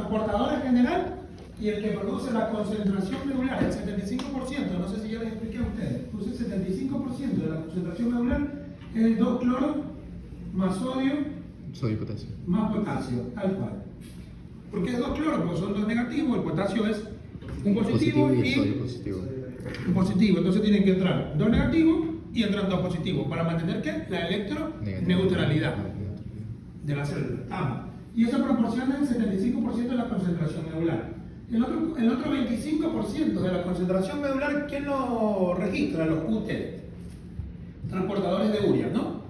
transportador en general y el que produce la concentración medular, el 75%, no sé si ya les expliqué a ustedes, produce el 75% de la concentración medular es el 2-cloro más sodio, Sodio y potasio. más potasio, tal cual. ¿Por qué es 2-cloro? Porque son dos negativos, el potasio es un positivo Y el y sodio positivo. un positivo, entonces tienen que entrar dos negativos y entran dos positivos para mantener ¿qué? La electroneutralidad de la célula. Y eso proporciona el 75% de la concentración medular. El otro 25% de la concentración medular, ¿quién lo registra? Los QT, transportadores de urea, ¿no?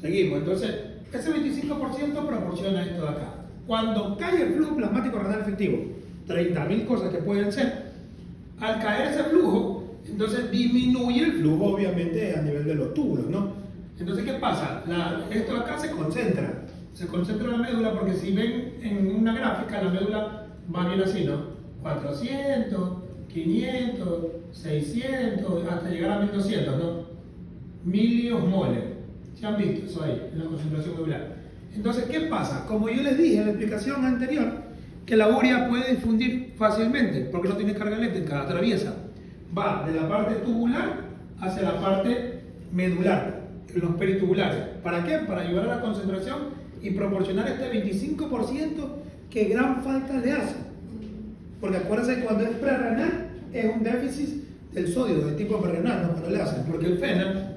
Seguimos, entonces, ese 25% proporciona esto de acá. Cuando cae el flujo plasmático renal efectivo, 30.000 cosas que pueden ser, al caer ese flujo, entonces disminuye el flujo, obviamente, a nivel de los túbulos, ¿no? Entonces, ¿qué pasa? Esto de acá se concentra en la médula, porque si ven en una gráfica, la médula va bien así, ¿no? 400, 500, 600, hasta llegar a 1200, ¿no? Miliosmoles. ¿Se han visto eso ahí, en la concentración medular? Entonces, ¿qué pasa? Como yo les dije en la explicación anterior, que la urea puede difundir fácilmente, porque no tiene carga eléctrica, atraviesa. Va de la parte tubular hacia la parte medular, en los peritubulares. ¿Para qué? Para ayudar a la concentración y proporcionar este 25% que gran falta le hace. Porque acuérdense, cuando es prerrenal, es un déficit del sodio de tipo prerrenal, no cuando le hacen. Porque el FeNA,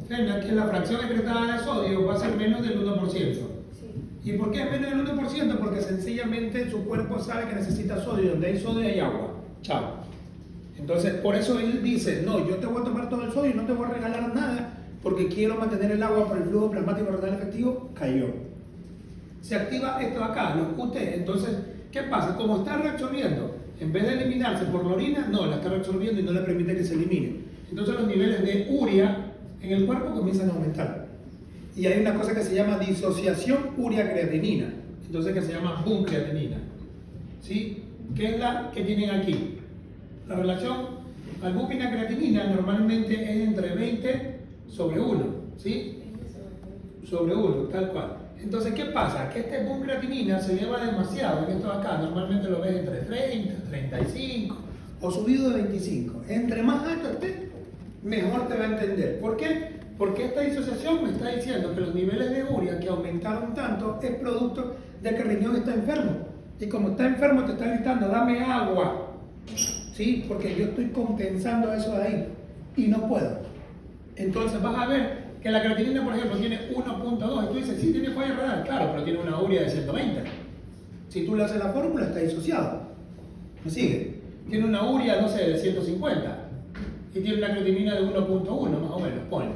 que es la fracción excretada de sodio, va a ser menos del 1%. Sí. ¿Y por qué es menos del 1%? Porque sencillamente su cuerpo sabe que necesita sodio. Donde hay sodio hay agua. Chao. Entonces, por eso él dice, no, yo te voy a tomar todo el sodio y no te voy a regalar nada, porque quiero mantener el agua por el flujo plasmático renal efectivo. Cayó. Se activa esto de acá, los QT. Entonces, ¿qué pasa? Como está reabsorbiendo, en vez de eliminarse por la orina, no, la está reabsorbiendo y no le permite que se elimine. Entonces los niveles de urea en el cuerpo comienzan a aumentar. Y hay una cosa que se llama disociación urea-creatinina, entonces que se llama buncreatinina. ¿Sí? ¿Qué es la que tienen aquí? La relación albúmina-creatinina normalmente es entre 20/1, ¿sí? Sobre 1, tal cual. Entonces, ¿qué pasa? Que este buncreatinina se eleva demasiado en esto de acá, normalmente lo ves entre 30, 35 o subido de 25. Entre más alto esté, mejor te va a entender. ¿Por qué? Porque esta disociación me está diciendo que los niveles de urea que aumentaron tanto es producto de que el riñón está enfermo. Y como está enfermo te está gritando, dame agua. ¿Sí? Porque yo estoy compensando eso de ahí y no puedo. Entonces vas a ver que la creatinina, por ejemplo, tiene 1.2 y tú dices, sí, tiene falla renal, claro, pero tiene una urea de 120. Si tú le haces la fórmula, está disociado. ¿Me sigue? Tiene una urea, no sé, de 150 y tiene una creatinina de 1.1, más o menos, ponle.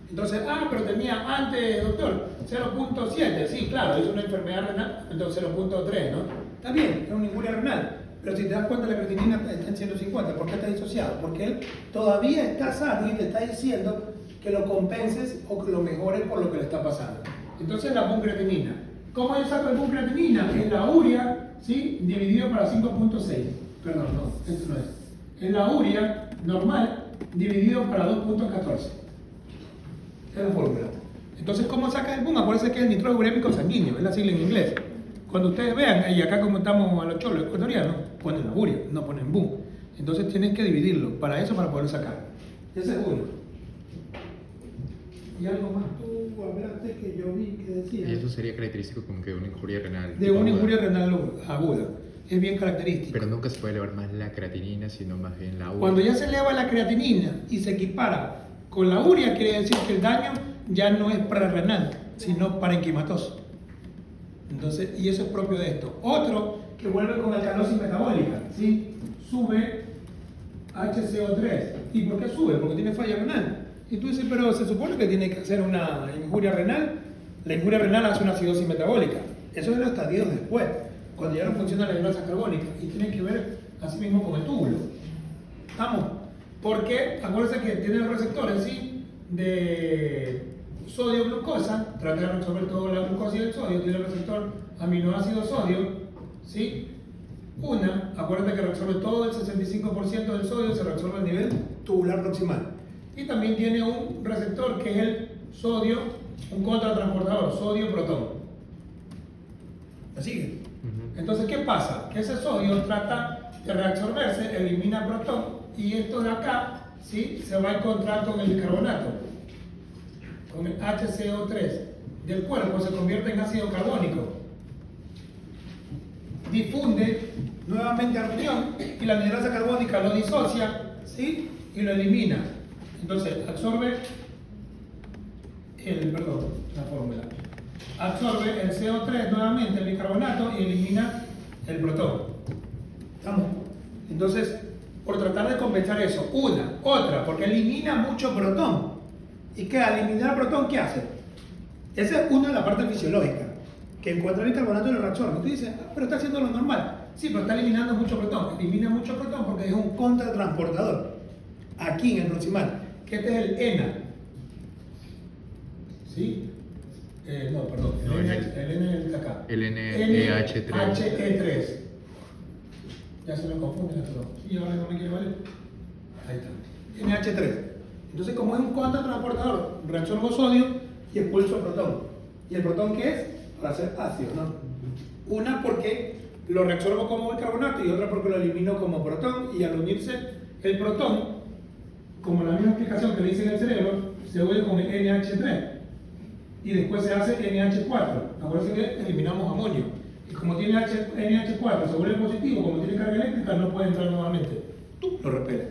Entonces, pero tenía antes, doctor, 0.7, sí, claro, es una enfermedad renal, entonces 0.3, ¿no? Está bien, es una injuria renal, pero si te das cuenta la creatinina está en 150, ¿por qué está disociado? Porque él todavía está sano y te está diciendo que lo compenses o que lo mejores por lo que le está pasando. Entonces la buncreatinina. ¿Cómo yo saco el buncreatinina? Es la urea, ¿sí? Dividido para 5.6. Perdón, no, esto no es. Es la urea normal dividido para 2.14. Es la fórmula. Entonces, ¿cómo sacas el boom? Acuérdense que es el nitrógeno urémico sanguíneo, es la sigla en inglés. Cuando ustedes vean, y acá como estamos a los cholos ecuatorianos, ponen la urea, no ponen boom. Entonces tienes que dividirlo, para eso, para poder sacar. Ese es uno. Y algo más tú hablaste que yo vi que decía. Y eso sería característico como que una injuria renal. De una injuria renal aguda. Es bien característico. Pero nunca se puede elevar más la creatinina, sino más bien la urea. Cuando ya se eleva la creatinina y se equipara con la urea, quiere decir que el daño ya no es prerrenal, sino parenquimatoso. Entonces, y eso es propio de esto. Otro que vuelve con alcalosis metabólica, ¿sí? Sube HCO3. ¿Y por qué sube? Porque tiene falla renal. Y tú dices, pero se supone que tiene que hacer una injuria renal. La injuria renal hace una acidosis metabólica. Eso es los estadios después, cuando ya no funciona la grasa carbónica. Y tiene que ver así mismo con el túbulo. ¿Estamos? Porque acuérdense que tiene los receptores, ¿sí? De sodio-glucosa, trata de resolver toda la glucosa y el sodio, tiene el receptor aminoácido-sodio, ¿sí? Acuérdate que reabsorbe todo el 65% del sodio, se reabsorbe a nivel tubular proximal. Y también tiene un receptor que es el sodio, un contratransportador, sodio-protón. ¿Me sigue? Ujú. Entonces, ¿qué pasa? Que ese sodio trata de reabsorberse, elimina protón, y esto de acá, ¿sí? Se va a encontrar con el bicarbonato. Con el HCO3 del cuerpo se convierte en ácido carbónico. Difunde nuevamente a reunión y la anhidrasa carbónica lo disocia, ¿sí? Y lo elimina. Entonces, absorbe la fórmula. Absorbe el CO3 nuevamente, el bicarbonato, y elimina el protón. ¿Estamos? Entonces, por tratar de compensar eso, otra, porque elimina mucho protón. ¿Y qué? Al eliminar protón, ¿qué hace? Esa es una de la parte fisiológica, que encuentra el bicarbonato y lo reabsorbe. Tú dices, pero está haciendo lo normal. Sí, pero está eliminando mucho protón. Elimina mucho protón porque es un contratransportador. Aquí en el proximal, que este es el ENA. ¿Sí? No, perdón. No, el N es el de acá. El NEH3. NHE3. Ya se me confunde esto. Sí, ahora no me quiere valer. Ahí está. NH3. Entonces, como es un contratransportador, reabsorbo sodio y expulso protón. ¿Y el protón qué es? Para hacer ácido, ¿no? Una porque lo reabsorbo como bicarbonato y otra porque lo elimino como protón, y al unirse el protón, como la misma explicación que le hice en el cerebro, se une con el NH3 y después se hace NH4. Acuérdense que eliminamos amonio, y como tiene NH4 se vuelve positivo, como tiene carga eléctrica no puede entrar nuevamente. Tú lo repeles.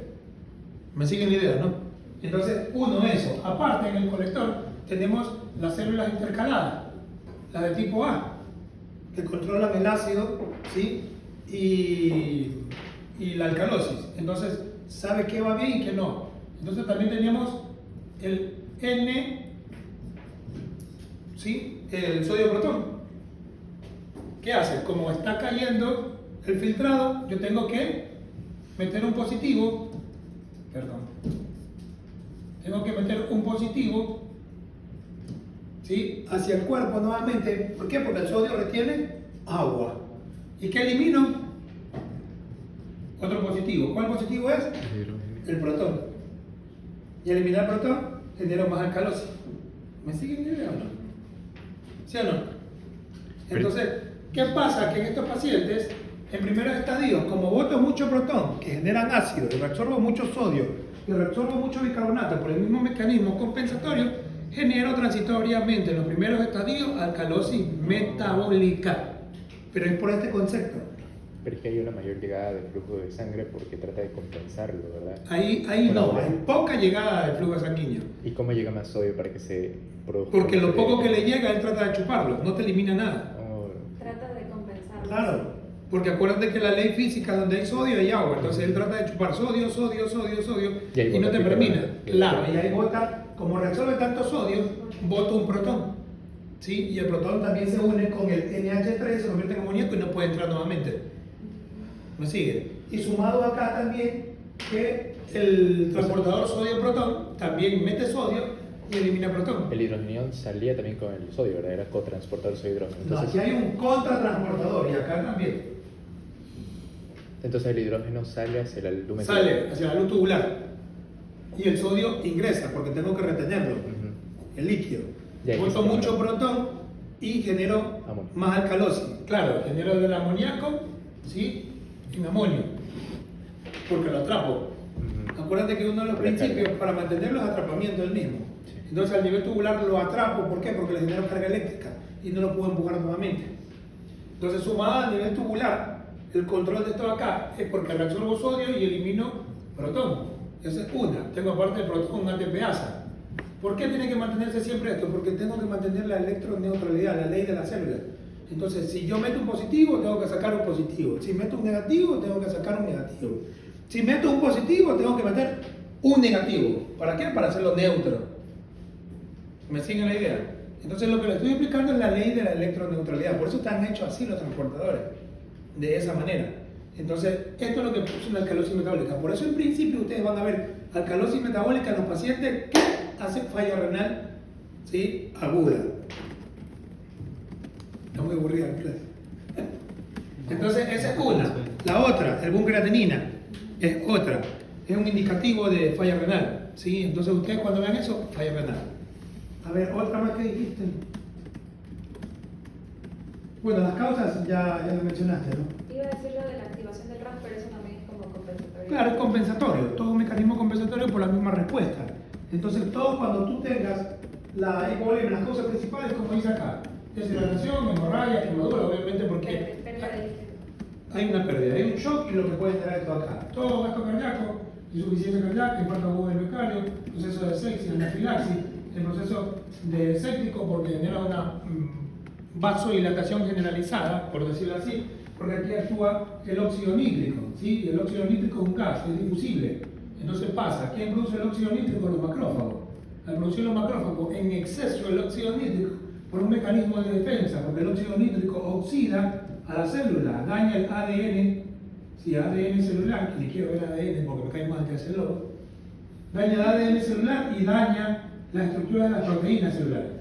¿Me siguen la idea, no? Entonces, eso. Aparte, en el colector tenemos las células intercaladas, las de tipo A, que controlan el ácido, ¿sí? y la alcalosis. Entonces, sabe qué va bien y qué no. Entonces, también tenemos el N, ¿sí? El sodio protón. ¿Qué hace? Como está cayendo el filtrado, yo tengo que meter un positivo, tengo que meter un positivo, ¿sí? Hacia el cuerpo nuevamente. ¿Por qué? Porque el sodio retiene agua. ¿Y qué elimino? Otro positivo. ¿Cuál positivo es? El protón. Y al eliminar protón, genero más alcalosis. ¿Me siguen idea o no? ¿Sí o no? Entonces, ¿qué pasa? Que en estos pacientes, en primeros estadios, como boto mucho protón, que generan ácido, y reabsorbo mucho sodio, y reabsorbo mucho bicarbonato por el mismo mecanismo compensatorio, genero transitoriamente en los primeros estadios alcalosis metabólica. Pero es por este concepto. Pero es que hay una mayor llegada de flujo de sangre porque trata de compensarlo, ¿verdad? Ahí no, hay poca llegada de flujo sanguíneo. ¿Y cómo llega más sodio para que se produzca? Porque lo poco que le llega, él trata de chuparlo, no te elimina nada. Oh. Trata de compensarlo. Claro, porque acuérdate que la ley física, donde hay sodio hay agua, entonces él trata de chupar sodio, y no te termina. Claro, y ahí bota, como reabsorbe tanto sodio, bota un protón, ¿sí? Y el protón también se une con el NH3, se convierte en amoníaco y no puede entrar nuevamente. ¿Me sigue? Y sumado acá también que el transportador sodio-protón también mete sodio y elimina protón. El hidrogenión salía también con el sodio, ¿verdad? Era cotransportador sodio-hidrógeno. No, aquí hay un contratransportador y acá también. Entonces el hidrógeno sale hacia la luz Sale hacia la luz tubular y el sodio ingresa porque tengo que retenerlo, el líquido. Boto mucho protón y genero más alcalosis. Claro, genero del amoníaco, ¿sí? En amonio, porque lo atrapo. Acuérdate que uno de los principios para mantenerlo es atrapamiento del mismo. Entonces al nivel tubular lo atrapo, ¿por qué? Porque le genero carga eléctrica y no lo puedo empujar nuevamente. Entonces, sumada a nivel tubular, el control de esto acá es porque reabsorbo sodio y elimino protón. Esa es una. Tengo aparte el protón ATPasa. ¿Por qué tiene que mantenerse siempre esto? Porque tengo que mantener la electroneutralidad, la ley de la célula. Entonces, si yo meto un positivo, tengo que sacar un positivo. Si meto un negativo, tengo que sacar un negativo. Si meto un positivo, tengo que meter un negativo. ¿Para qué? Para hacerlo neutro. ¿Me siguen la idea? Entonces, lo que les estoy explicando es la ley de la electroneutralidad. Por eso están hechos así los transportadores. De esa manera. Entonces, esto es lo que produce una alcalosis metabólica. Por eso, en principio, ustedes van a ver alcalosis metabólica en los pacientes que hacen falla renal, ¿sí? Aguda. Está muy aburrida la clase. Entonces, esa es una. La otra, el buncreatinina, es otra. Es un indicativo de falla renal, ¿sí? Entonces, ustedes cuando vean eso, falla renal. A ver, otra más que dijiste. Bueno, las causas ya lo mencionaste, ¿no? Iba a decir lo de la activación del RAS, pero eso también es como compensatorio. Claro, es compensatorio, todo un mecanismo compensatorio por la misma respuesta. Entonces, todo cuando tú tengas la hipovolemia, las causas principales, como dice acá, deshidratación, hemorragia, quemadura, obviamente porque Pérdida de líquido. hay una pérdida, hay un shock y lo que puede traer esto acá. Todo gasto cardíaco, insuficiencia cardíaca, infarto agudo del miocardio, proceso de sepsis, anafilaxis, el proceso de séptico porque genera una vasodilatación generalizada, por decirlo así, porque aquí actúa el óxido nítrico, ¿sí? Y el óxido nítrico es un gas, es difusible. Entonces pasa, ¿quién produce el óxido nítrico? Los macrófagos. Al producir los macrófagos en exceso el óxido nítrico, por un mecanismo de defensa, porque el óxido nítrico oxida a la célula, daña el ADN, si ADN celular, y quiero ver ADN porque me cae mal que hacerlo, daña el ADN celular y daña la estructura de las proteínas celulares.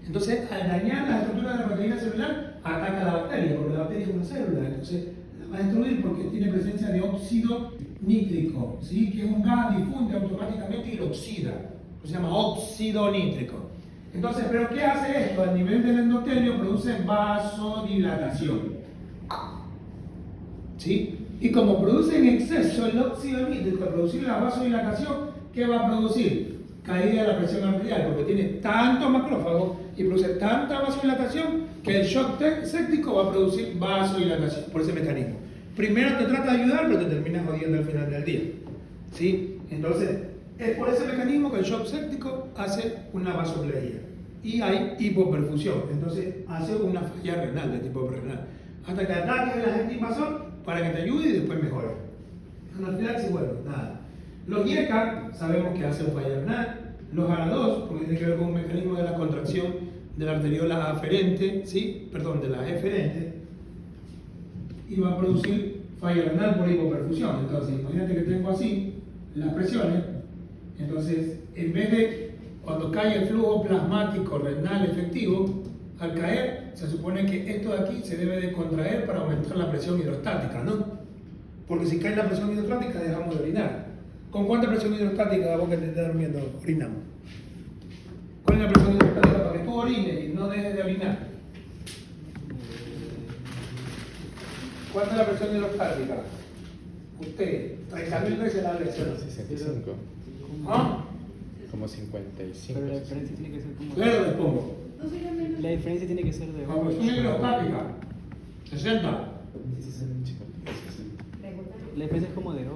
Entonces, al dañar la estructura de la proteína celular, ataca a la bacteria, porque la bacteria es una célula, entonces la va a destruir porque tiene presencia de óxido nítrico, ¿sí? Que es un gas, difunde automáticamente y lo oxida, se llama óxido nítrico. Entonces, ¿pero qué hace esto? A nivel del endotelio produce vasodilatación, ¿sí? Y como produce en exceso el óxido nítrico, al producir la vasodilatación, ¿qué va a producir? Caída de la presión arterial, porque tiene tanto macrófago y produce tanta vasodilatación que el shock séptico va a producir vasodilatación por ese mecanismo. Primero te trata de ayudar, pero te terminas jodiendo al final del día, ¿sí? Entonces, es por ese mecanismo que el shock séptico hace una vasoplegia y hay hipoperfusión, entonces hace una falla renal de tipo renal, hasta que ataques la gente invasor para que te ayude y después mejore. Anafilaxis, bueno, nada. Los IECA sabemos que hacen falla renal, los ARA2, porque tiene que ver con un mecanismo de la contracción de la arteriola aferente, ¿sí? Perdón, de la eferente, y va a producir falla renal por hipoperfusión. Entonces, imagínate que tengo así las presiones, entonces en vez de cuando cae el flujo plasmático renal efectivo, al caer se supone que esto de aquí se debe de contraer para aumentar la presión hidrostática, ¿no? Porque si cae la presión hidrostática dejamos de orinar. ¿Con cuánta presión hidrostática vos que te estás durmiendo orinamos? ¿Cuál es la presión hidrostática para que tú orines y no dejes de orinar? ¿Cuánta es la presión hidrostática? Usted, 30.000 veces la lección. 65. ¿Ah? Como 55. Pero la diferencia tiene que ser como... Claro, les pongo. La diferencia tiene que ser de... La presión hidrostática, 60. La diferencia es como de 8.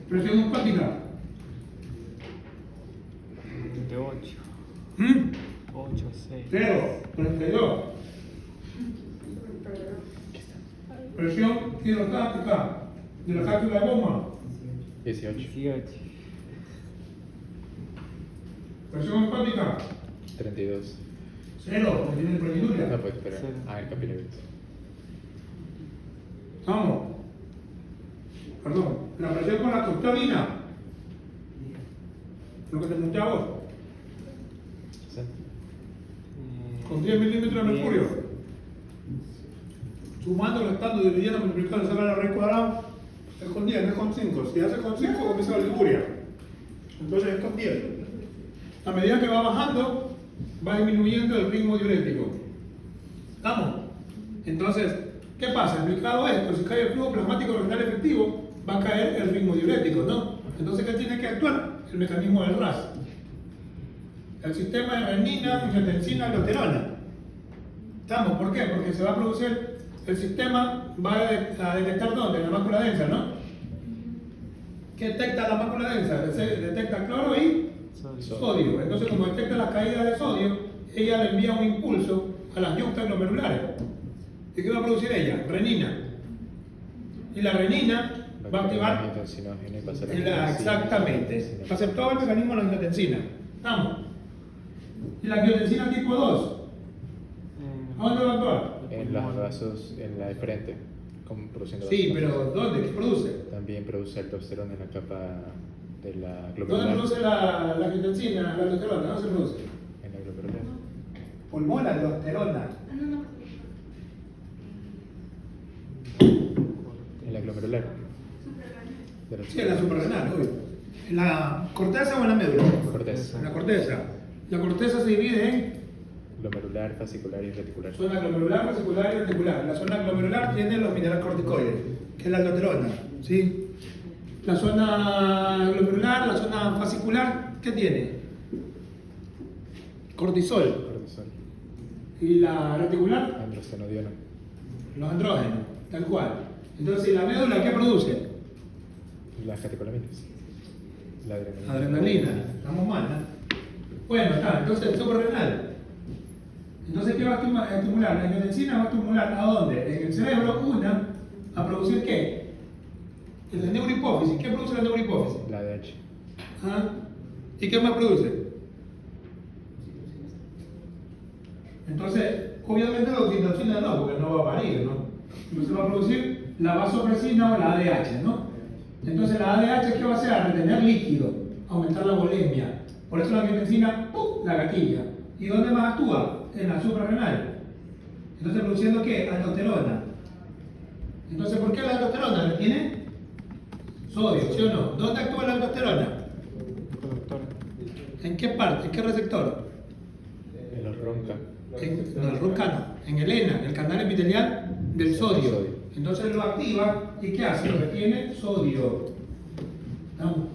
Presión hidrostática. De 8. 8, 6. 0, 32. Presión hidrostática de la cápsula de goma. 18. 18. Presión hepática. 32. 0, porque tiene No proteinuria. puedes esperar. Cero. Ah, el capilares. Vamos. Perdón. La presión con la tostarina. Lo que te pregunté a vos. 60. Con 10 milímetros de mercurio. Sumando, restando, dividiendo, multiplicando, sacar la raíz cuadrada. Es con 10, no es con 5. Si hace con 5, comienza la liguria. Entonces es con 10. A medida que va bajando, va disminuyendo el ritmo diurético. ¿Estamos? Entonces, ¿qué pasa? Explicado esto, si cae el flujo plasmático renal efectivo, va a caer el ritmo diurético, ¿no? Entonces, ¿qué tiene que actuar? El mecanismo del RAS. El sistema de renina, angiotensina, aldosterona. ¿Estamos? ¿Por qué? Porque se va a producir, el sistema va a detectar ¿dónde? En la mácula densa, ¿no? ¿Qué detecta la mácula densa? Detecta cloro y sodio. Entonces, como detecta la caída de sodio, ella le envía un impulso a las yuctas glomerulares. ¿Y qué va a producir ella? Renina. Y la renina va a activar exactamente. Va a hacer todo el mecanismo de la angiotensina. ¿Estamos? ¿Y la angiotensina tipo 2? ¿A dónde va a actuar? En los vasos, en la frente, como produciendo Sí, vasos. pero ¿dónde? ¿Qué produce? También produce aldosterona en la capa de la ¿Dónde glomerular. produce la angiotensina, la aldosterona? ¿Dónde se produce? En la glomerular. Pulmón, aldosterona. En la glomerular. Sí, en la suprarrenal, obvio. ¿En la corteza o en la médula? Corteza. En la corteza. La corteza se divide en Glomerular, fascicular y reticular. Zona glomerular, fascicular y reticular. La zona glomerular tiene los mineralocorticoides, que es la aldosterona, ¿sí? La zona glomerular, la zona fascicular, ¿qué tiene? Cortisol. Cortisol. Y la reticular, Androstenodiona. los andrógenos, tal cual. Entonces, ¿la médula qué produce? Las catecolaminas. La adrenalina. Adrenalina. Estamos mal, ¿no? Bueno, está. Entonces, el suprarrenal. Entonces, ¿qué va a estimular? La angiotensina va a estimular ¿a dónde? En el cerebro, una, a producir ¿qué? La neurohipófisis. ¿Qué produce la neurohipófisis? La ADH. ¿Ah? ¿Y qué más produce? Entonces, obviamente la oxitocina no, porque no va a parir, ¿no? Entonces va a producir la vasopresina o la ADH, ¿no? Entonces la ADH, ¿qué va a hacer? A retener líquido, aumentar la volemia. Por eso la angiotensina, ¡pum!, la gatilla. ¿Y dónde más actúa? En la suprarrenal. Entonces, produciendo ¿qué? Aldosterona. Entonces, ¿por qué la aldosterona? ¿Retiene? Sodio, ¿sí o no? ¿Dónde actúa la aldosterona? Doctor. ¿En qué parte? ¿En qué receptor? En los ronca. No, el RONCA no, en el ENA, en el canal epitelial del sodio. Sodio. Entonces lo activa y ¿qué hace? Lo retiene sodio. ¿No?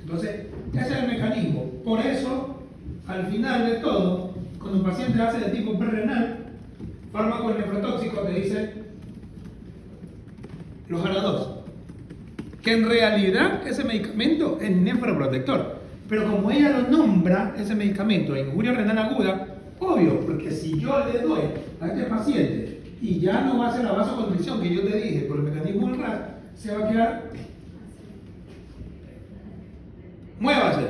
Entonces, ese es el mecanismo. Por eso, al final de todo, cuando un paciente hace de tipo prerrenal, fármaco nefrotóxico te dice los ARA2. Que en realidad ese medicamento es nefroprotector. Pero como ella lo nombra, ese medicamento, injuria renal aguda, obvio, porque si yo le doy a este paciente y ya no va a hacer la vasoconstricción que yo te dije por el mecanismo del RAS, se va a quedar. Muévase.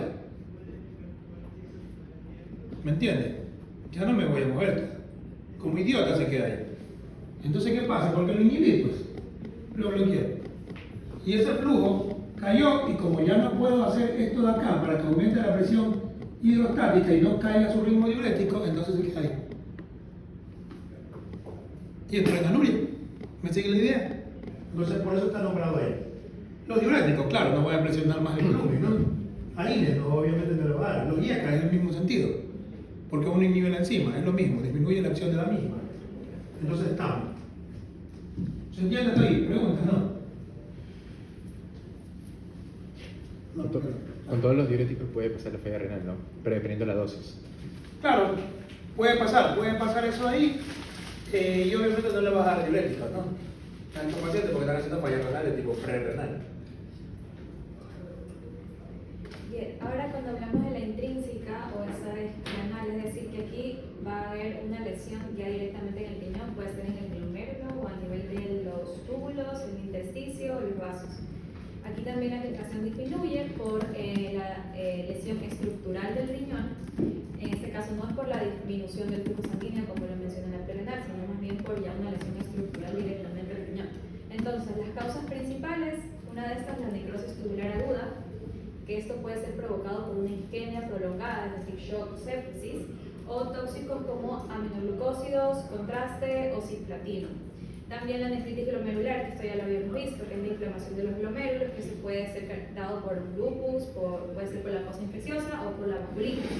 ¿Me entiende? Ya no me voy a mover. Como idiota se queda ahí. Entonces, ¿qué pasa? Porque lo inhibí, pues. Lo bloqueé. Y ese flujo cayó, y como ya no puedo hacer esto de acá para que aumente la presión hidrostática y no caiga su ritmo diurético, entonces se queda ahí. Y es prenanuria. ¿Me sigue la idea? Entonces por eso está nombrado ahí. Los diuréticos, claro, no voy a presionar más el volumen, ¿no? Ahí no, obviamente no lo va a dar. Los IECA es el mismo sentido. Porque uno inhibe la enzima, es lo mismo, disminuye la acción de la misma. Entonces estamos. ¿Se entiende hasta ahí? Preguntas, ¿no? Con todos los diuréticos puede pasar la falla renal, ¿no? Pero dependiendo de la dosis. Claro, puede pasar eso ahí, y obviamente no le vas a dar diuréticos, ¿no? A estos pacientes porque están haciendo fallas renales tipo prerrenal. Bien, ahora cuando hablamos de la intrínseca o esa renal, es decir, que aquí va a haber una lesión ya directamente en el riñón, puede ser en el glomérulo o a nivel de los túbulos, el intersticio o los vasos. Aquí también la filtración disminuye por la lesión estructural del riñón. En este caso no es por la disminución del flujo sanguíneo como lo mencioné en la prerenal, sino más bien por ya una lesión estructural directamente del riñón. Entonces, las causas principales, una de estas es la necrosis tubular aguda, que esto puede ser provocado por una isquemia prolongada, es decir, shock sepsis, o tóxicos como aminoglucósidos, contraste o cisplatino. También la nefritis glomerular, que esto ya lo habíamos visto, que es la inflamación de los glomérulos, que se puede ser dado por lupus, puede ser por la cosa infecciosa o por la vasculitis.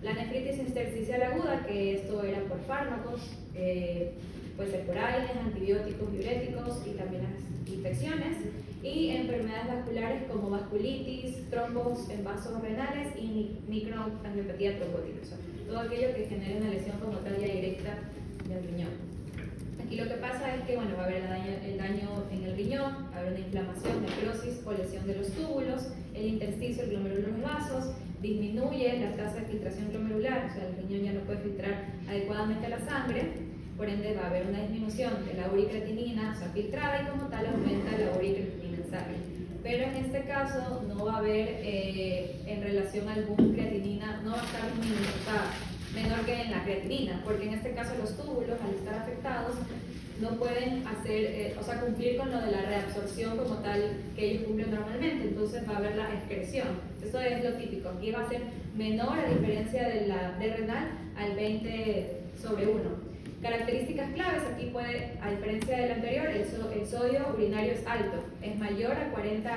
La nefritis intersticial aguda, que esto era por fármacos, puede ser por AINES, antibióticos, diuréticos y también las infecciones. Y enfermedades vasculares como vasculitis, trombos en vasos renales y microangiopatía trombótica. O sea, todo aquello que genere una lesión como tal ya directa del riñón. Aquí lo que pasa es que va a haber el daño en el riñón, va a haber una inflamación, necrosis o lesión de los túbulos, el intersticio, el glomérulo de los vasos, disminuye la tasa de filtración glomerular, o sea, el riñón ya no puede filtrar adecuadamente la sangre, por ende va a haber una disminución de la uricreatinina, o sea, filtrada, y como tal aumenta la uricreatinina en sangre. Pero en este caso no va a haber en relación a algún creatinina, no va a estar menor que en la creatinina, porque en este caso los túbulos, al estar afectados, no pueden hacer, cumplir con lo de la reabsorción como tal que ellos cumplen normalmente, entonces va a haber la excreción. Esto es lo típico, aquí va a ser menor a diferencia de la de renal al 20/1. Características claves, aquí puede, a diferencia del anterior, el sodio urinario es alto, es mayor a 40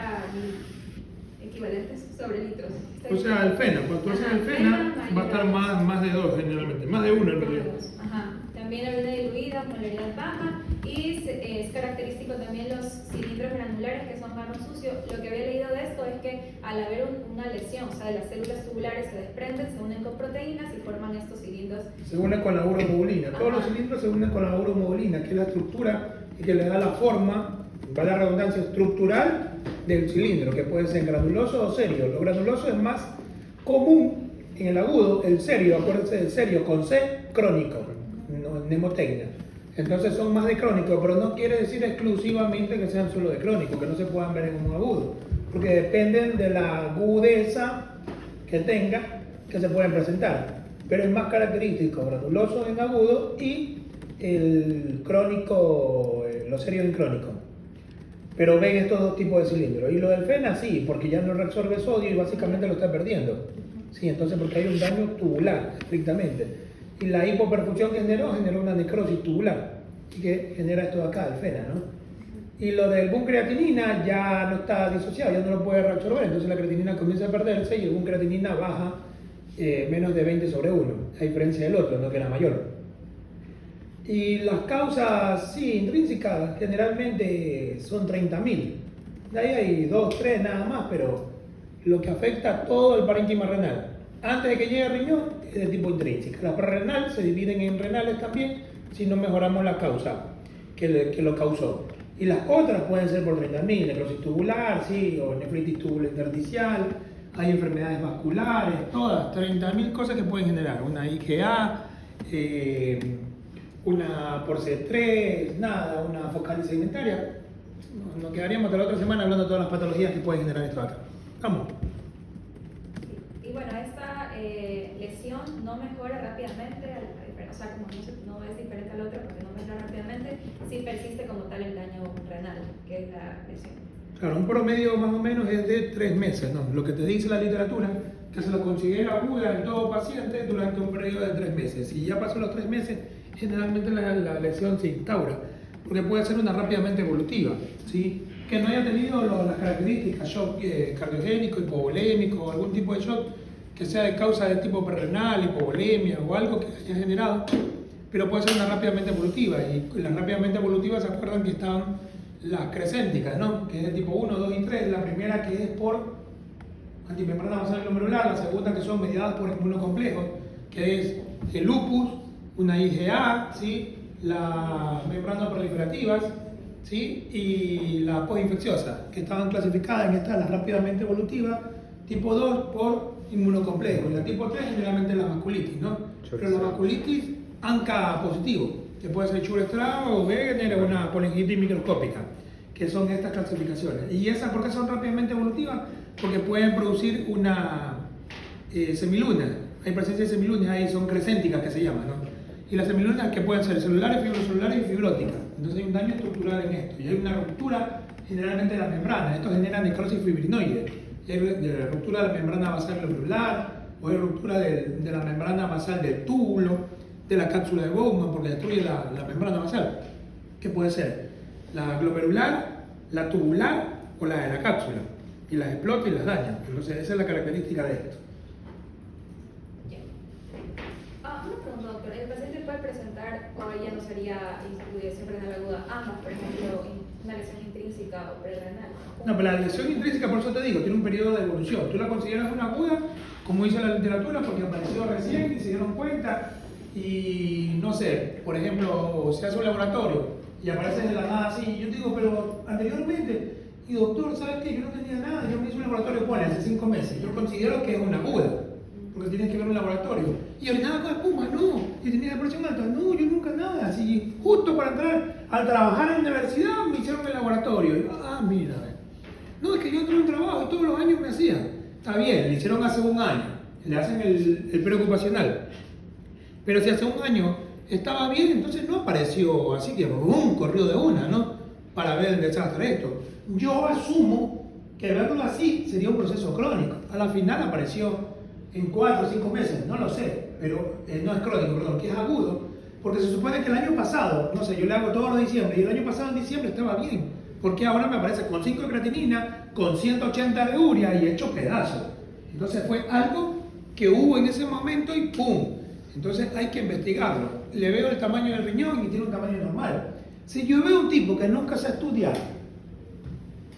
equivalentes sobre litros. O sea, el FENA, cuando tú haces el FENA va a estar más de 2 generalmente, más de 1 en realidad. Ajá. También orina diluida, molaridad baja y es característico también los cilindros granulares que son marrón sucio. Lo que había leído de esto es que al haber una lesión, o sea, las células tubulares se desprenden, se unen con proteínas y forman estos cilindros. Se une con la uromobolina. Todos los cilindros se unen con la uromobolina, que es la estructura y que le da la forma, va la redundancia estructural del cilindro, que puede ser granuloso o serio. Lo granuloso es más común en el agudo, el serio, acuérdense del serio con C, crónico, mnemotecnia. Entonces son más de crónico, pero no quiere decir exclusivamente que sean solo de crónico, que no se puedan ver en un agudo, porque dependen de la agudeza que tenga que se pueden presentar. Pero es más característico granuloso en agudo y el crónico, lo serio en crónico. Pero ven estos dos tipos de cilindros. Y lo del FENA sí, porque ya no reabsorbe sodio y básicamente lo está perdiendo. Sí, entonces porque hay un daño tubular, estrictamente. Y la hipoperfusión que generó una necrosis tubular, y que genera esto de acá, el FENA, ¿no? Y lo del buncreatinina ya no está disociado, ya no lo puede reabsorber, entonces la creatinina comienza a perderse y el buncreatinina baja menos de 20/1, a diferencia del otro, ¿no? Que era mayor. Y las causas, sí, intrínsecas, generalmente son 30.000. De ahí hay 2, 3 nada más, pero lo que afecta a todo el parénquima renal, antes de que llegue al riñón, es de tipo intrínseca. Las prerenal se dividen en renales también, si no mejoramos la causa que lo causó. Y las otras pueden ser por 30.000, necrosis tubular, sí, o nefritis tubular intersticial, hay enfermedades vasculares, todas, 30.000 cosas que pueden generar. Una IgA, una por C3, nada, una focal segmentaria. Nos quedaríamos hasta la otra semana hablando de todas las patologías que pueden generar esto acá. Vamos. Y bueno, esta lesión no mejora rápidamente, o sea, como no es diferente a la otra porque no mejora rápidamente, si persiste como tal el daño renal, que es la lesión. Claro, un promedio más o menos es de 3 meses, ¿no? Lo que te dice la literatura, que se lo considera aguda en todo paciente durante un periodo de 3 meses. Si ya pasó los 3 meses, generalmente la lesión se instaura, porque puede ser una rápidamente evolutiva, ¿sí? Que no haya tenido las características, shock cardiogénico, hipovolémico, algún tipo de shock que sea de causa de tipo perrenal, hipovolemia o algo que haya generado, pero puede ser una rápidamente evolutiva. Y las rápidamente evolutivas, ¿se acuerdan que estaban las crescénticas, ¿no? Que es de tipo 1, 2 y 3, la primera que es por antimembrana basal glomerular, la segunda que son mediadas por inmunocomplejos, que es el lupus, una IgA, ¿sí? Las membranas proliferativas, ¿sí? Y la postinfecciosa, que estaban clasificadas en estas, las rápidamente evolutivas, tipo 2 por inmunocomplejos, y la tipo 3 generalmente la vasculitis, ¿no? Pero la vasculitis ANCA positivo, que puede ser Church-Strauss o Wegener o una polingitis microscópica, que son estas clasificaciones. ¿Y esas por qué son rápidamente evolutivas? Porque pueden producir una semiluna. Hay presencia de semilunas ahí, son crescénticas que se llaman, ¿no? Y las semilunas que pueden ser celulares, fibrocelulares y fibróticas. Entonces hay un daño estructural en esto. Y hay una ruptura generalmente de la membrana. Esto genera necrosis fibrinoide. Y hay ruptura de la membrana basal glomerular, o hay ruptura de la membrana basal del túbulo, de la cápsula de Bowman, porque destruye la membrana basal. ¿Qué puede ser? La glomerular, la tubular o la de la cápsula. Y las explota y las daña. Entonces esa es la característica de esto. Una pregunta, doctor. ¿El paciente puede presentar, o ya no sería insuficiencia renal aguda, ambas, por ejemplo, una lesión intrínseca o prerenal? No, pero la lesión intrínseca, por eso te digo, tiene un periodo de evolución. Tú la consideras una aguda, como dice la literatura, porque apareció recién y se dieron cuenta. Y no sé, por ejemplo, se hace un laboratorio y aparece de la nada así. Yo te digo, pero anteriormente, y doctor, ¿sabes qué? Yo no tenía nada. Yo me hice un laboratorio, bueno, hace 5 meses. Yo considero que es una aguda, porque tienes que ver un laboratorio. Y orinaba con espuma, no. Y tenía presión alta, no, yo nunca nada. Así, justo para entrar al trabajar en la universidad, me hicieron el laboratorio. Y, mira, no, es que yo tuve un trabajo y todos los años me hacían. Está bien, le hicieron hace un año. Le hacen el preocupacional. Pero si hace un año estaba bien, entonces no apareció así que corrió de una, ¿no? Para ver el desastre esto. Yo asumo que verlo así sería un proceso crónico. A la final apareció en 4 o 5 meses, no lo sé, pero no es crónico, perdón, que es agudo, porque se supone que el año pasado, no sé, yo le hago todos los diciembre, y el año pasado en diciembre estaba bien, ¿Por qué ahora me aparece con 5 de creatinina, con 180 de urea y hecho pedazos? Entonces fue algo que hubo en ese momento y ¡pum! Entonces hay que investigarlo. Le veo el tamaño del riñón y tiene un tamaño normal. Si yo veo un tipo que nunca se ha estudiado,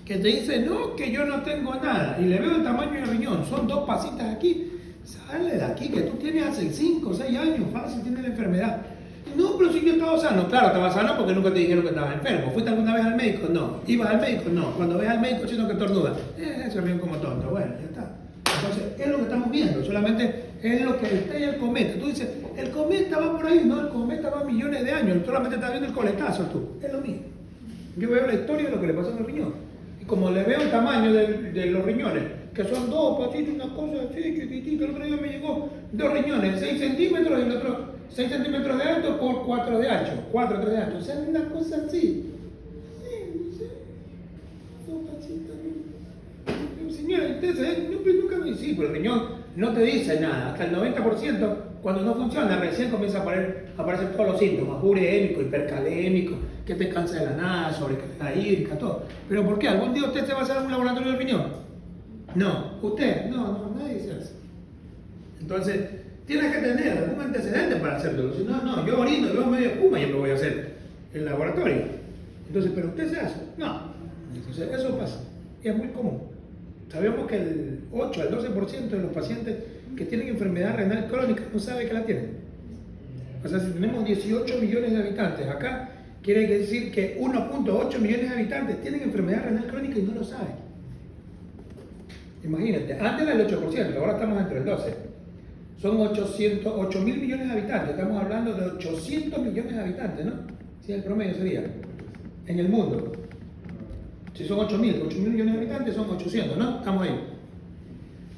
que te dice, no, que yo no tengo nada, y le veo el tamaño del riñón, son 2 pasitas aquí, sale de aquí, que tú tienes hace 5 o 6 años, fácil, tienes la enfermedad. No, pero si yo estaba sano, claro, estaba sano porque nunca te dijeron que estabas enfermo. ¿Fuiste alguna vez al médico? No. ¿Ibas al médico? No. Cuando ves al médico, sino que tornuda. Se ríen como tonto. Bueno, ya está. Entonces, es lo que estamos viendo, solamente es lo que está en el cometa. Tú dices, el cometa va por ahí, no, el cometa va millones de años, solamente estás viendo el coletazo tú. Es lo mismo. Yo veo la historia de lo que le pasa a los riñones. Y como le veo el tamaño de los riñones, que son 2 pasitos, una cosa así chiquitita, el otro día me llegó 2 riñones, 6 centímetros y el otro 6 centímetros de alto por 4 de ancho, 4 o 3 de ancho, o sea, una cosa así. Señora, usted nunca me dice, pero el riñón no te dice nada, hasta el 90% cuando no funciona, recién comienza a aparecer todos los síntomas, urémico, hipercalémico, que te cansa de la nada, sobrecarga hídrica, todo. ¿Pero por qué? ¿Algún día usted se va a hacer un laboratorio del riñón? No. ¿Usted? No, nadie se hace. Entonces, tienes que tener algún antecedente para hacerlo. Si no, yo orino, yo medio espuma, yo lo voy a hacer en el laboratorio. Entonces, ¿pero usted se hace? No. Entonces, eso pasa. Y es muy común. Sabemos que el 8 al 12% de los pacientes que tienen enfermedad renal crónica no sabe que la tienen. O sea, si tenemos 18 millones de habitantes acá, quiere decir que 1.8 millones de habitantes tienen enfermedad renal crónica y no lo saben. Imagínate, antes era el 8%, ahora estamos entre el 12%. Son 8 mil millones de habitantes, estamos hablando de 800 millones de habitantes, ¿no? Sí, el promedio sería, en el mundo. Si son 8 mil millones de habitantes son 800, ¿no? Estamos ahí.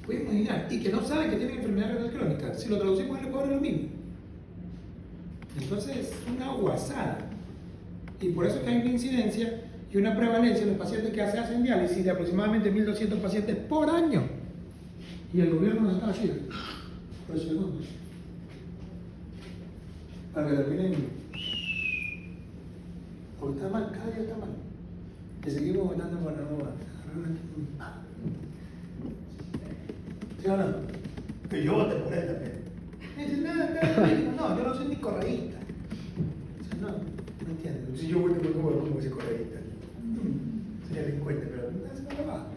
Puedes imaginar, y que no sabe que tiene enfermedad renal crónica, si lo traducimos al Ecuador es lo mismo. Entonces es una guasada. Y por eso es que hay una incidencia y una prevalencia en los pacientes que hacen diálisis de aproximadamente 1.200 pacientes por año. Y el gobierno nos está así, por segundo. Para que terminen. Porque está mal, cada día está mal. Y seguimos votando por la nueva. ¿Sí o no? Que yo vote por él también. Me dicen, no, yo no soy ni correísta. Dice, no entiendo. Si yo voto por nuevo, ¿cómo soy correísta? Sería delincuente, pero no se lo va.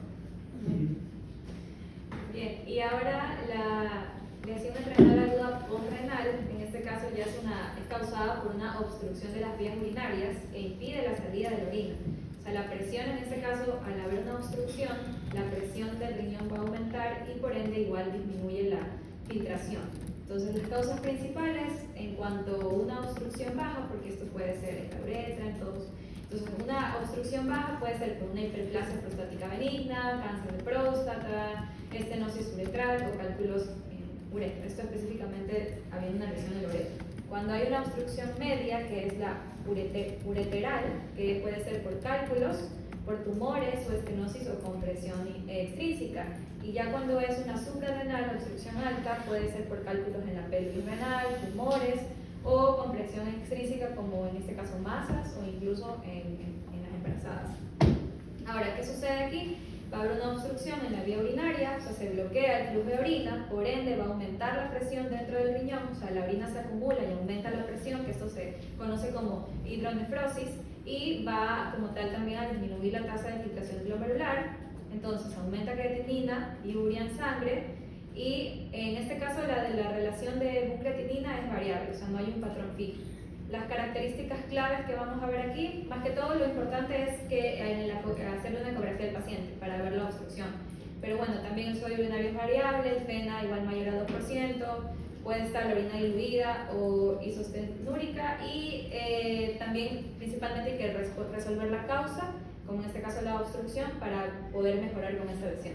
Bien, y ahora la lesión renal aguda postrenal, en este caso ya es causada por una obstrucción de las vías urinarias e impide la salida de la orina. O sea, la presión en este caso, al haber una obstrucción, la presión del riñón va a aumentar y por ende igual disminuye la filtración. Entonces, las causas principales en cuanto a una obstrucción baja, porque esto puede ser en la uretra, entonces una obstrucción baja puede ser por una hiperplasia prostática benigna, cáncer de próstata, estenosis uretral o cálculos en uretra. Esto específicamente habiendo una lesión en la uretra. Cuando hay una obstrucción media, que es la ureteral, que puede ser por cálculos, por tumores o estenosis o compresión extrínseca. Y ya cuando es una suprarrenal, obstrucción alta, puede ser por cálculos en la pelvis renal, tumores o compresión extrínseca, como en este caso masas o incluso en las embarazadas. Ahora, ¿qué sucede aquí? Va a haber una obstrucción en la vía urinaria, o sea, se bloquea el flujo de orina, por ende va a aumentar la presión dentro del riñón, o sea, la orina se acumula y aumenta la presión, que esto se conoce como hidronefrosis, y va como tal también a disminuir la tasa de filtración glomerular. Entonces aumenta creatinina y urea en sangre, y en este caso la relación de creatinina es variable, o sea, no hay un patrón fijo. Las características claves que vamos a ver aquí, más que todo lo importante es que hacerle una ecografía al paciente para ver la obstrucción. Pero bueno, también el sodio urinario es variable, el pena igual mayor a 2%, puede estar la orina diluida o isostenúrica, y también principalmente hay que resolver la causa, como en este caso la obstrucción, para poder mejorar con esta lesión.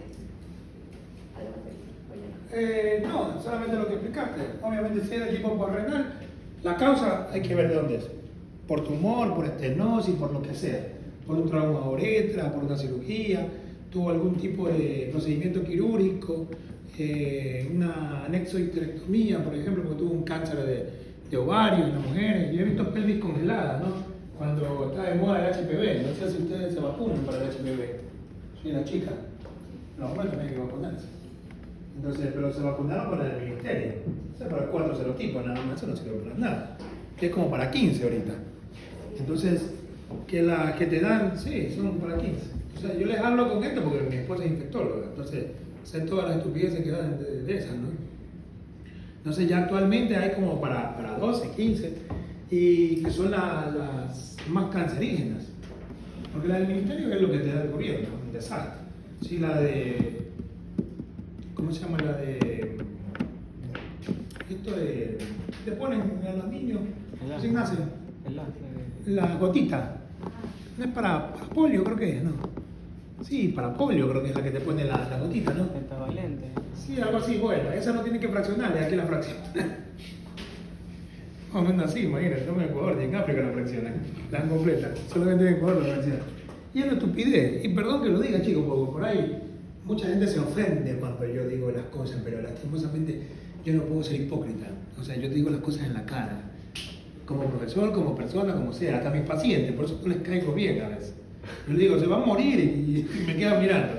¿Algo más? No, solamente lo que explicaste. Obviamente si es de tipo renal, la causa hay que ver de dónde es. Por tumor, por estenosis, por lo que sea. Por un trauma de uretra, por una cirugía, tuvo algún tipo de procedimiento quirúrgico, una anexohisterectomía, por ejemplo, porque tuvo un cáncer de ovario en las mujeres. Yo he visto pelvis congeladas, ¿no? cuando está de moda el HPV. No sé si ustedes se vacunan para el HPV. Soy una chica. Los hombres también hay que vacunarse. Entonces, pero se vacunaron con el ministerio. O sea, para 4 serotipos nada más, eso no sirve para nada. Que es como para 15 ahorita. Entonces, que las que te dan, sí, son para 15. O sea, yo les hablo con esto porque mi esposa es infectóloga. Entonces, sé todas las estupideces que dan de esas, ¿no? Entonces, ya actualmente hay como para 12, 15, y que son las más cancerígenas. Porque la del ministerio es lo que te da el gobierno, un desastre. Sí, la de. ¿Cómo se llama? La de. Esto de. Te ponen a los niños. ¿Se nacen? La gotita. No es para polio, creo que es, ¿no? Sí, para polio creo que es la que te pone la gotita, ¿no? Pentavalente. Sí, algo así, bueno. Esa no tiene que fraccionar, aquí la fracción. No, no es así, imagínate, no en Ecuador, ni en África la fraccionan. La dan completa, solamente en Ecuador la fraccionan. Y es una estupidez, y perdón que lo diga, chicos, porque por ahí mucha gente se ofende cuando yo digo las cosas, pero lastimosamente yo no puedo ser hipócrita. O sea, yo te digo las cosas en la cara. Como profesor, como persona, como sea, hasta mis pacientes, por eso no les caigo bien a veces. Yo les digo, se va a morir y me quedan mirando.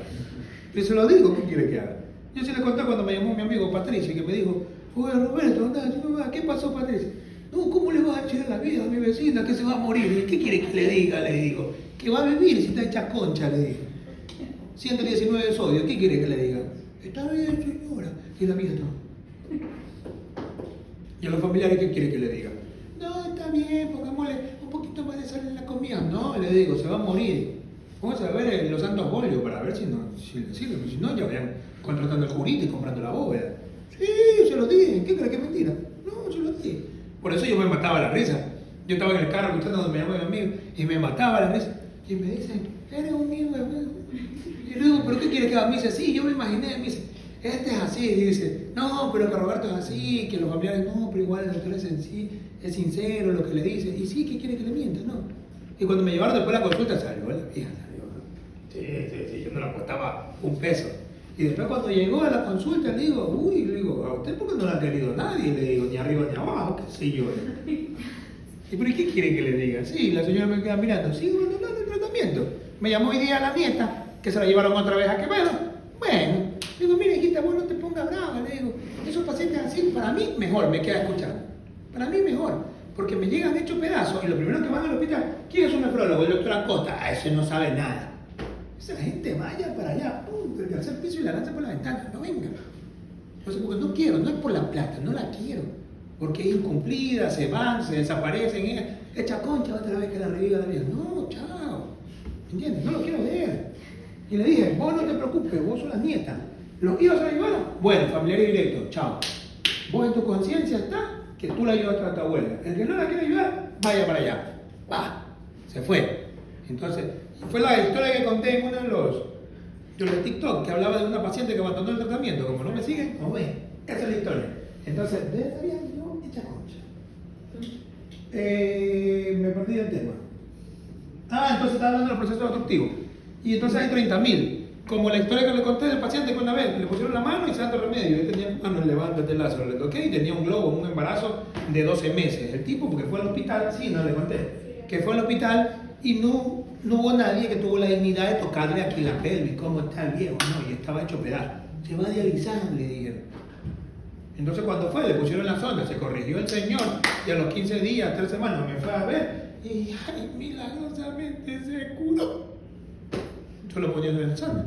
Pero se lo digo, ¿qué quiere que haga? Yo se le conté cuando me llamó mi amigo Patricio, que me dijo, oye Roberto, anda, ¿qué pasó Patricio? No, ¿cómo le vas a echar la vida a mi vecina que se va a morir? ¿Qué quiere que le diga? Le digo, que va a vivir si está hecha concha, le digo. 119 de sodio, ¿qué quiere que le diga? Está bien, señora. Y la mía no. Y a los familiares, ¿qué quiere que le diga? No, está bien, pongámosle un poquito más de sal en la comida. No, le digo, se va a morir. Vamos a ver los santos óleos para ver si le sirve. Si no, ya vayan contratando el jurito y comprando la bóveda. Sí, se lo dije. ¿Qué crees que es mentira? No, se lo dije. Por eso yo me mataba la risa. Yo estaba en el carro escuchando donde me llamaba mi amigo y me mataba la risa. Y me dicen, eres un niño, y le digo, ¿pero qué quiere que haga? Me dice, sí, yo me imaginé. Me dice, este es así. Y dice, no, pero que Roberto es así, que los familiares no, pero igual el doctor es en sí, es sincero lo que le dice. Y sí, ¿qué quiere que le mienta? No. Y cuando me llevaron después a la consulta salió la vieja. Sí, yo no le apostaba un peso. Y después cuando llegó a la consulta le digo, ¿a usted por qué no la ha querido nadie? Le digo, ni arriba ni abajo, qué sé yo. ¿Y por qué quiere que le diga? Sí, la señora me queda mirando, sigo hablando del tratamiento. Me llamó hoy día la nieta, que se la llevaron otra vez a Quevedo. Bueno, le digo, mira hijita, vos no te pongas brava, le digo, esos pacientes así, para mí mejor, me queda escuchando. Para mí mejor, porque me llegan hechos pedazos y lo primero que van al hospital, ¿quién es un nefrólogo? El doctor Acosta, ese no sabe nada. Esa gente vaya para allá, pum, del tercer piso y la lanza por la ventana, no venga. No sé, porque no quiero, no es por la plata, no la quiero. Porque es incumplida, se van, se desaparecen, echa concha otra vez que la reviva la vida. No, chao. ¿Entiendes? No lo quiero ver. Y le dije, vos no te preocupes, vos sos la nieta. ¿Los hijos se la llevaron? Bueno, familiares directos, chao. Vos en tu conciencia está que tú la llevaste a tu abuela. El que no la quiere ayudar, vaya para allá. Va, se fue. Entonces, fue la historia que conté en uno de los TikTok, que hablaba de una paciente que abandonó el tratamiento. Como no me siguen, no ven. Esa es la historia. Entonces, de esta vida no echa concha. Me perdí del tema. Entonces estaba hablando del proceso destructivo. Y entonces hay 30.000. Como la historia que le conté del paciente con la vez, le pusieron la mano y se dando remedio. Él tenía manos, levántate el lazo, le toqué y tenía un globo, un embarazo de 12 meses. El tipo, porque fue al hospital, sí, no le conté, que fue al hospital y no hubo nadie que tuvo la dignidad de tocarle aquí la pelvis, cómo está el viejo, no, y estaba hecho pedazo. Se va a dializar, le dijeron. Entonces cuando fue, le pusieron la sonda, se corrigió el señor y a los 15 días, 3 semanas me fue a ver y ay, milagrosamente se curó. Solo poniendo en la sonda.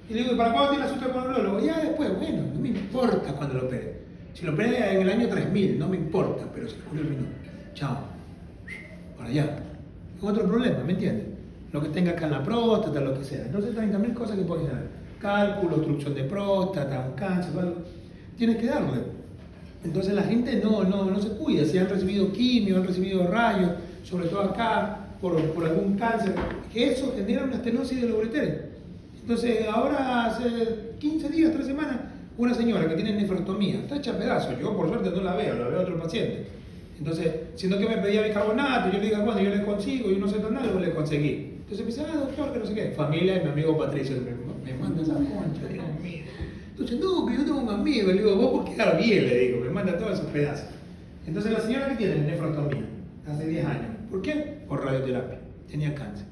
Y le digo, ¿para cuándo tiene asunto con el neurólogo? Ya después, bueno, no me importa cuando lo opere. Si lo opere en el año 3000, no me importa, pero se curó el minuto. Chao. Para allá. Con otro problema, ¿me entiendes? Lo que tenga acá en la próstata, lo que sea. Entonces 30.000 cosas que puedes dar. Cálculo, obstrucción de próstata, un cáncer, algo. Tienes que darle. Entonces la gente no se cuida. Si han recibido quimio, han recibido rayos, sobre todo acá, por algún cáncer, que eso genera una estenosis de los ureteres. Entonces ahora hace 15 días, 3 semanas, una señora que tiene nefrectomía, está hecha pedazos. Yo por suerte no la veo a otro paciente. Entonces, siendo que me pedía bicarbonato, yo le digo, bueno, yo le consigo, yo no sé nada, luego le conseguí. Entonces me dice, doctor, que no sé qué. Familia de mi amigo Patricio, me manda esa concha, Dios mío. Entonces, no, que yo tengo un amigo, le digo, vos por quedar bien, le digo, me manda todos esos pedazos. Entonces la señora que tiene nefrectomía, hace 10 años. ¿Por qué? radioterapia, tenía cáncer.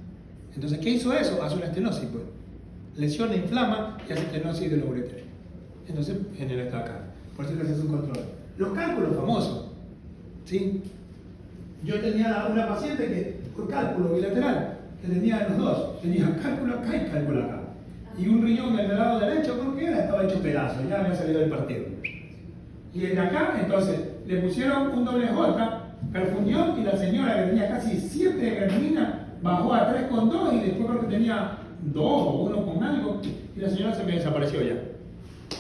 Entonces, ¿qué hizo eso? Hace una estenosis, pues. Lesiona, inflama y hace estenosis de los ureteres. Entonces genera esta acá. Por eso que haces un control. Los cálculos famosos, ¿sí? Yo tenía una paciente que, por cálculo bilateral, que tenía los dos. Tenía cálculo acá y cálculo acá. Y un riñón en el lado derecho, creo que era, estaba hecho pedazo, ya había salido del partido. Y el de acá, entonces, le pusieron un doble J, perfundió, y la señora que tenía casi 7 de creatinina bajó a 3,2 y después creo que tenía 2 o 1 con algo, y la señora se me desapareció ya.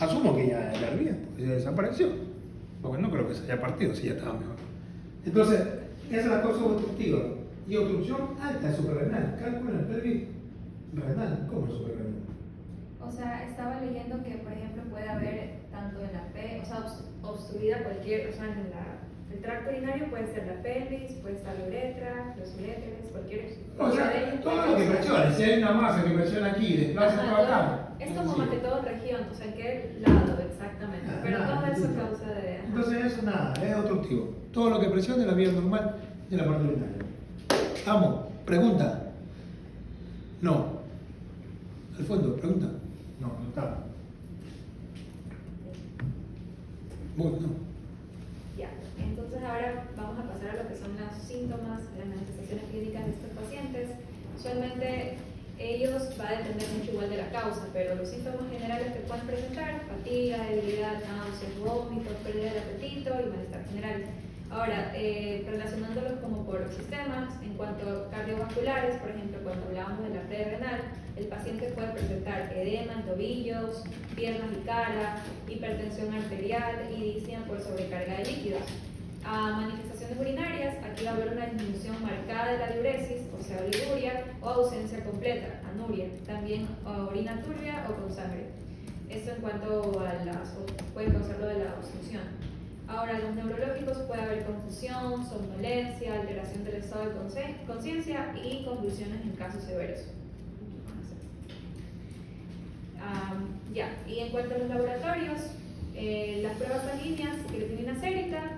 Asumo que ya era bien, porque se desapareció. Porque no creo que se haya partido, si ya estaba mejor. Entonces, esa es la cosa obstructiva. Y obstrucción alta suprarrenal, cálculo en el pelvis renal, ¿cómo es suprarrenal? O sea, estaba leyendo que, por ejemplo, puede haber tanto en la P, o sea, obstruida cualquier, o sea, en el tracto urinario puede ser la pelvis, puede estar la uretra, los uréteres, cualquier. O sea, todo lo que presiona, si hay una masa que presiona aquí, desplaza todo acá. Es como más que todo región, o sea, en qué lado exactamente. Pero todo eso causa de. Entonces, eso nada, es obstructivo. Todo lo que presione la vía normal de la parte urinaria. Vamos, pregunta. No. Al fondo, pregunta. No, no está. Bueno, no. Ya, entonces ahora vamos a pasar a lo que son los síntomas, las manifestaciones clínicas de estos pacientes. Usualmente ellos va a depender mucho igual de la causa, pero los síntomas generales que pueden presentar: fatiga, debilidad, náuseas, vómitos, pérdida de apetito y malestar general. Ahora, relacionándolos como por sistemas, en cuanto a cardiovasculares, por ejemplo, cuando hablábamos de la pre-renal, el paciente puede presentar edema en tobillos, piernas y cara, hipertensión arterial y disnea por sobrecarga de líquidos. A manifestaciones urinarias, aquí va a haber una disminución marcada de la diuresis, o sea, oliguria, o ausencia completa, anuria, también orina turbia o con sangre. Esto en cuanto a puede causar lo de la obstrucción. Ahora, los neurológicos puede haber confusión, somnolencia, alteración del estado de conciencia y convulsiones en casos severos. Ya, y en cuanto a los laboratorios, las pruebas sanguíneas, creatinina sérica,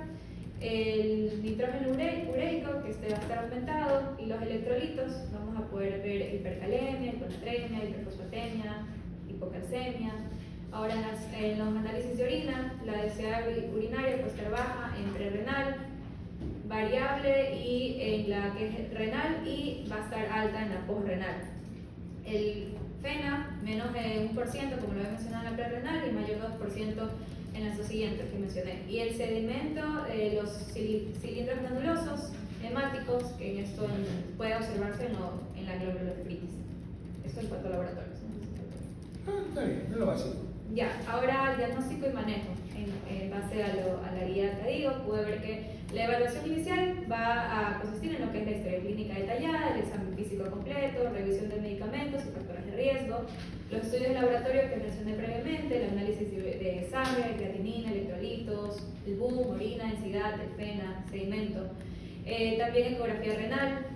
el nitrógeno ureico, que va a estar aumentado, y los electrolitos, vamos a poder ver hipercalemia, hiponatremia, hiperfosfatemia, hipocalcemia. Ahora, en los análisis de orina, la densidad urinaria puede estar baja en pre-renal, variable y en la que es renal, y va a estar alta en la post-renal. El FENA, menos de 1%, como lo había mencionado en la pre-renal, y mayor 2% en las dos siguientes que mencioné. Y el sedimento, los cilindros granulosos hemáticos, que en esto puede observarse en la glomurulonefritis. Esto en cuanto a laboratorios. Está bien, no lo básico. Ya, ahora diagnóstico y manejo. En base a la guía que digo, pude ver que la evaluación inicial va a consistir en lo que es la historia clínica detallada, el examen físico completo, revisión de medicamentos y factores de riesgo, los estudios de laboratorio que mencioné previamente, el análisis de sangre, creatinina, electrolitos, el boom, orina, densidad, el FENA, sedimento. También ecografía renal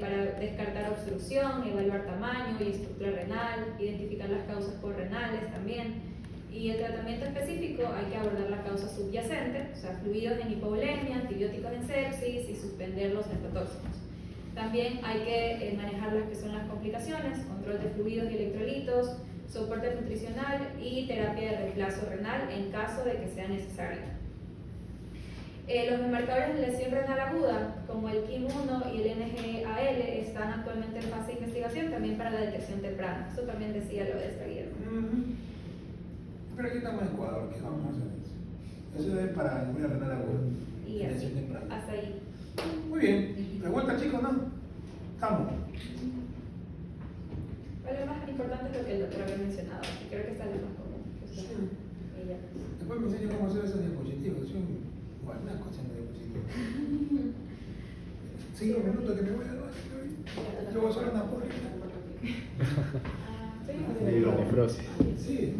para descartar obstrucción, evaluar tamaño y estructura renal, identificar las causas correnales también. Y el tratamiento específico hay que abordar la causa subyacente, o sea, fluidos en hipovolemia, antibióticos en sepsis y suspender los nefrotóxicos. También hay que manejar las que son las complicaciones, control de fluidos y electrolitos, soporte nutricional y terapia de reemplazo renal en caso de que sea necesario. Los marcadores de lesión renal aguda, como el KIM-1 y el NGAL, están actualmente en fase de investigación también para la detección temprana. Eso también decía lo de esta guía. Pero aquí estamos en Ecuador, ¿qué vamos a hacer eso? Eso es para el renal aguda. Y así, hasta ahí. Muy bien. Pregunta, chicos, ¿no? Estamos. Bueno, lo más importante es lo que el doctor había mencionado, que creo que está lo más común. Y ya. Después me enseño cómo hacer esas diapositivas. Son guanacos haciendo diapositivas. 5 minutos que me voy al baño. Yo voy a hacer una porra. Hidronefrosis. Sí.